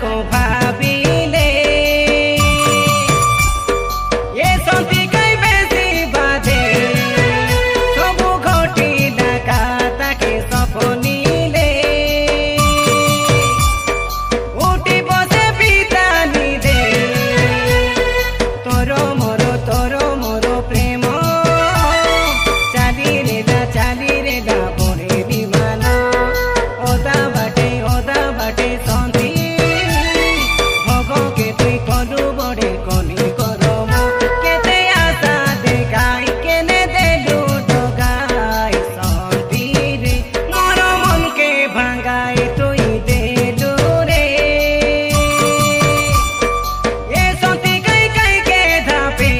को भाविले ये संति कई बेसी बाधे सबु घटिला काता के सपनीले उठी बसे पितानी दे तोरो मोरो प्रेम चाली रे दा बोरे विमान ओदा बाटे संति भोग के तुई कलु बड़े कनी करम केते आशा देखाई केने देलु डगाई संति रे मोर मन के भांगाई तुई देलु रे ए संति कई के धापे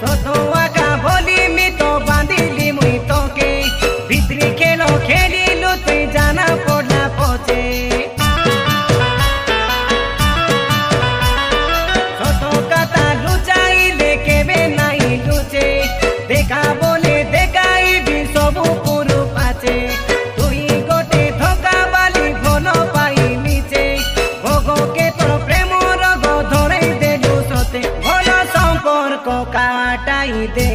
सतुआ का बोली मी तो बांधिली मुई तो के भित्री खेलो खेलिलु तुई जाना पड़ला पचे सतो कथा लुचाई लेके बे नाई लुचे देखा बोले देखाई भी सबु पुरु पाचे तुई गोटे धोका बाली भोलो पाई नीचे भोगो के तो प्रेम रग धरे देलु सते भोलो संपर्क काटाई दे।